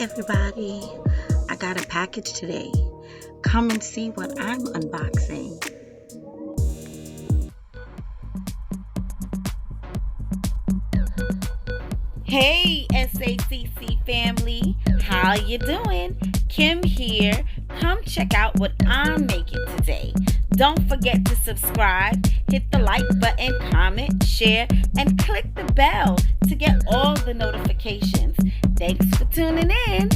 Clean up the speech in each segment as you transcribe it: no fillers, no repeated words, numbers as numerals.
everybody, I got a package today. Come and see what I'm unboxing. Hey S.A.C.C family, how you doing? Kim here. Come check out what I'm making today. Don't forget to subscribe, hit the like button, comment, share, and click the bell to get all the notifications. Thanks for tuning in.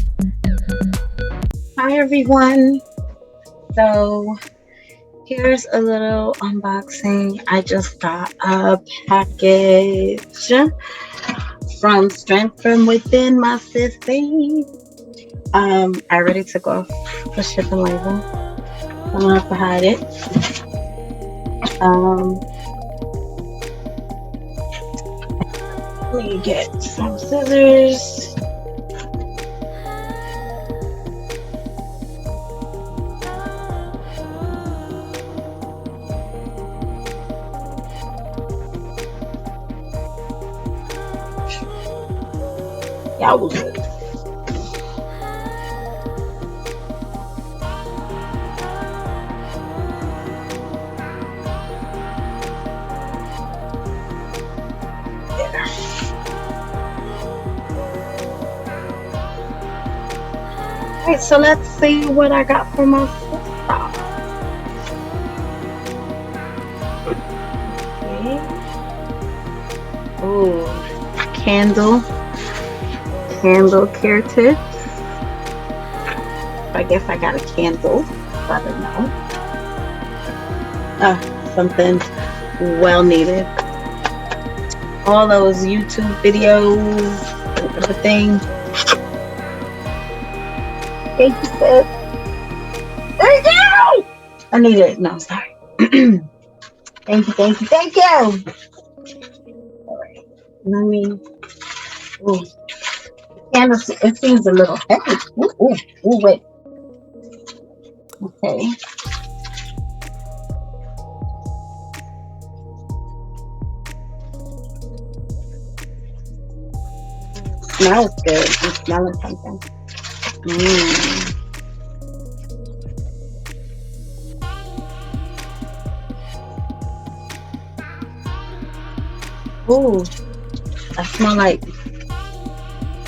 Hi everyone. So here's a little unboxing. I just got a package from Strength From Within my sissy. I already took off the shipping label. I'm gonna have to hide it. Let me get some scissors. Y'all will good. Alright, so let's see what I got for my sister. Okay. Ooh, candle care tips. I guess I got a candle. I don't know. Something well needed. All those YouTube videos and everything. Thank you, sis. There you go! I need it. No, sorry. Thank you. Alright. Let me. Ooh. Candle, it seems a little heavy. Ooh, wait. Okay. Smells good. I'm smelling something. Ooh, I smell like.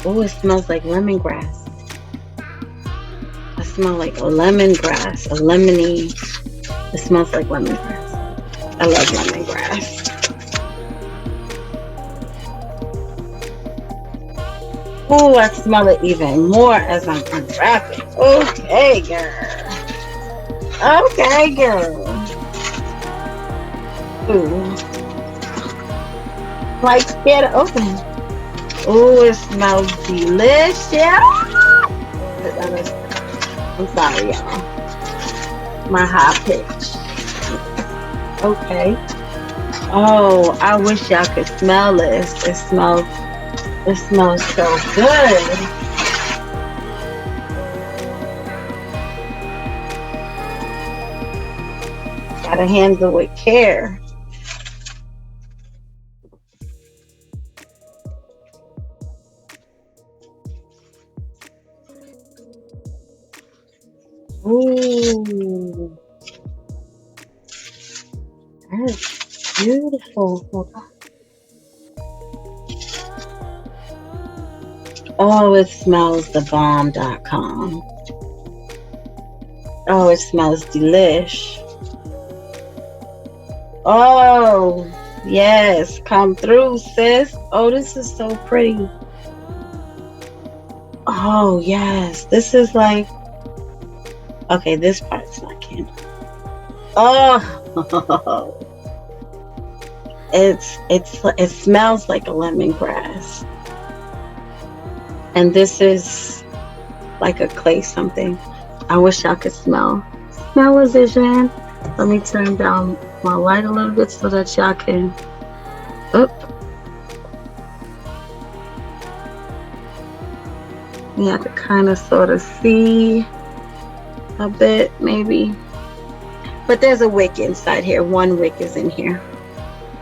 Ooh, it smells like lemongrass. I smell like a lemongrass, a lemony. It smells like lemongrass. I love lemongrass. Ooh, I smell it even more as I'm unwrapping. Okay, girl. Ooh. Like scared to open. Ooh, it smells delicious. I'm sorry, y'all. My high pitch. Okay. Oh, I wish y'all could smell this. It smells so good. Gotta handle with care. Ooh, that is beautiful. Oh, it smells the bomb.com. Oh, it smells delish. Oh, yes, come through, sis. Oh, this is so pretty. Oh, yes, this is like. Okay, this part's not candle. Oh, it smells like a lemongrass, and this is like a clay something. I wish I could smell a vision. Let me turn down my light a little bit so that y'all can. You have to kind of sort of see a bit, maybe. But there's a wick inside here. One wick is in here.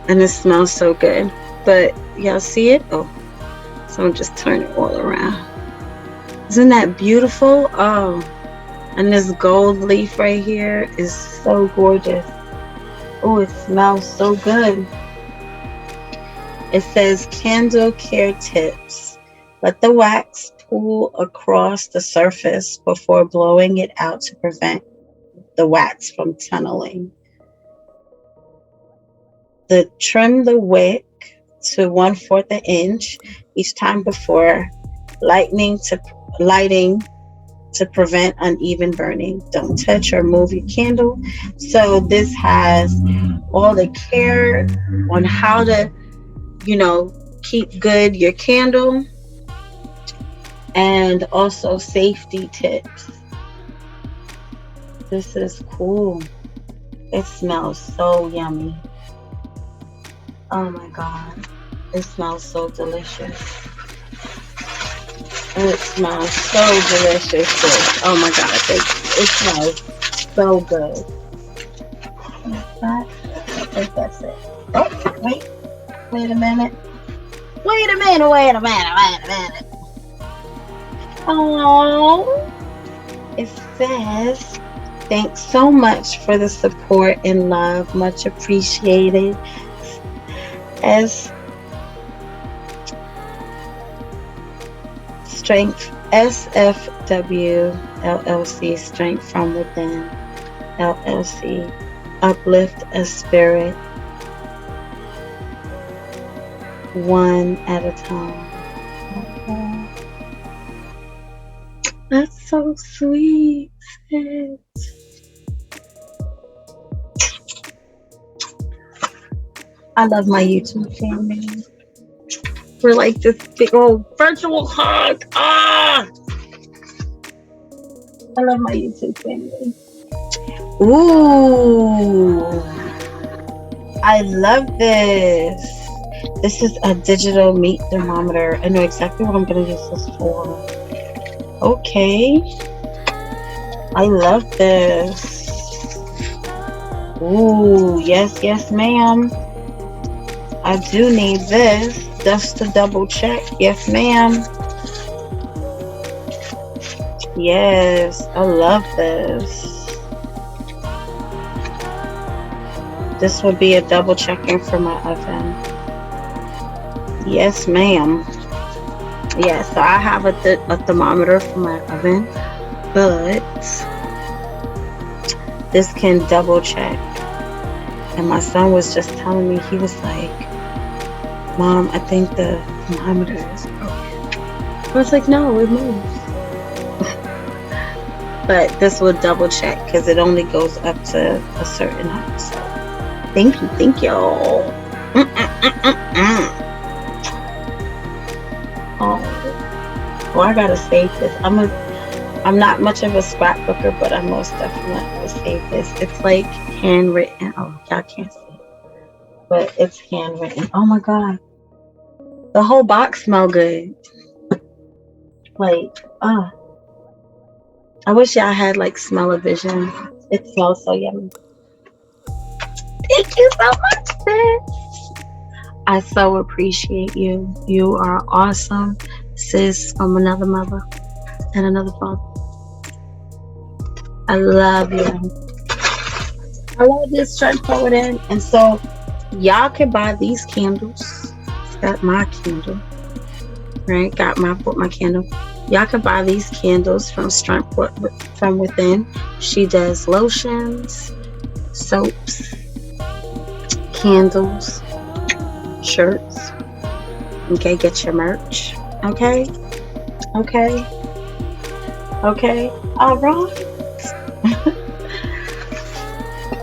And it smells so good. But y'all see it? Oh, so I'm just turning it all around. Isn't that beautiful? Oh, and this gold leaf right here is so gorgeous. Oh, it smells so good. It says candle care tips. Let the wax pool across the surface before blowing it out to prevent the wax from tunneling. Trim the wick to 1/4 inch each time before lightning to lighting to prevent uneven burning. Don't touch or move your candle. So this has all the care on how to, you know, keep good your candle, and also safety tips. This is cool. It smells so yummy. Oh my god. It smells so delicious. It smells so delicious. Sis. Oh my god, it smells so good. I think that's it. Oh, wait a minute. Wait a minute. Oh, it says, thanks so much for the support and love. Much appreciated. As Strength SFW LLC, Strength From Within LLC, uplift a spirit one at a time. Okay. That's so sweet. I love my YouTube family. We're like this big old virtual hug. Ah! I love my YouTube family. Ooh, I love this. This is a digital meat thermometer. I know exactly what I'm going to use this for. Okay. I love this. Ooh, yes, ma'am. I do need this just to double check. Yes, ma'am. Yes, I love this. This would be a double checking for my oven. Yes, ma'am. Yeah, so I have a thermometer for my oven, but this can double check. And my son was just telling me, he was like, Mom, I think the thermometer is broken. I was like, no, it moves. But this will double check because it only goes up to a certain height. So thank you. Oh, I gotta save this. I'm not much of a scrapbooker, but I most definitely will save this. It's like handwritten. Oh, y'all can't see it, but it's handwritten. Oh my god, the whole box smell good. Like, I wish y'all had like smell-o-vision. It smells so yummy. Thank you so much, sis. I so appreciate you. You are awesome, sis, from another mother and another father. I love you. I love this Strength From Within. And so y'all can buy these candles. It's got my candle. Right? Got my candle. Y'all can buy these candles from Strength From Within. She does lotions, soaps, candles, shirts. Okay, get your merch. Okay. All right.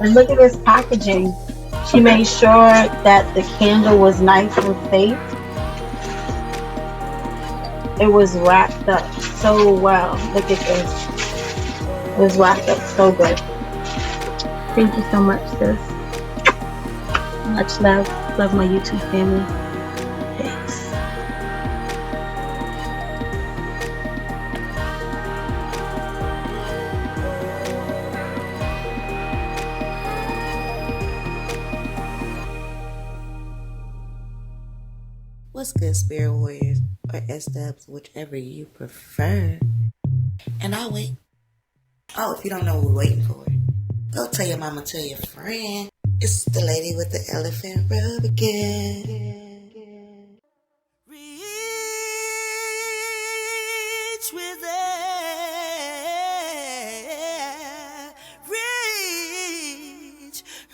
And look at this packaging. She made sure that the candle was nice and safe. It was wrapped up so well. Look at this. It was wrapped up so good. Thank you so much, sis. Much love. Love my YouTube family. Peace. What's good, Spirit Warriors, or SWs, whichever you prefer? And I'll wait. Oh, if you don't know what we're waiting for, go tell your mama, tell your friend. It's the lady with the elephant rub again. Reach within.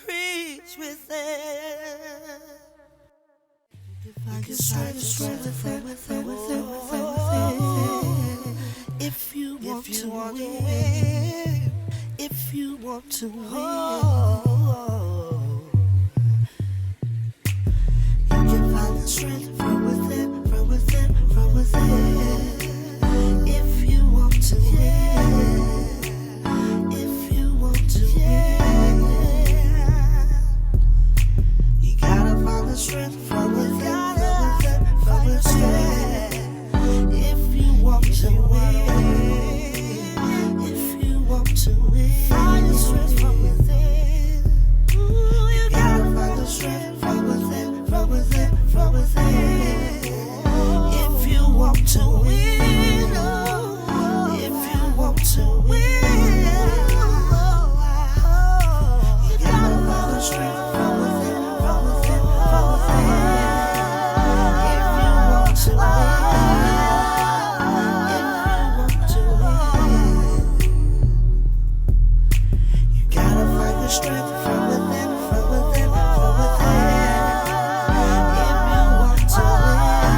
Reach within. If you want to win, if you want to win, you can find the strength from within, from within, from within. If you want to win, if you want to win, you gotta find the strength from within, from within. If you want to win, if you want to win, find the strength from within. Ooh, you gotta find the strength from within, from within, from within. If you want to win, oh, if you want to win, you gotta find the strength from within, from within, from within. If you want to win. Strength from within, from within, from within. If you want to win,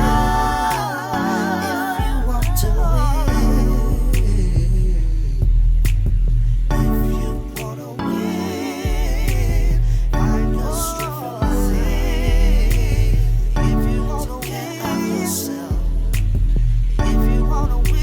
if you want to win, if you wanna win, find your strength from within. If you wanna win yourself, if you wanna win.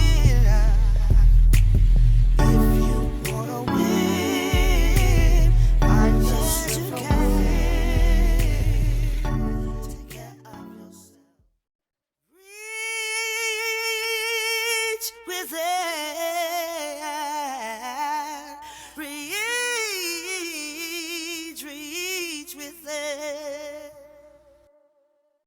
With it.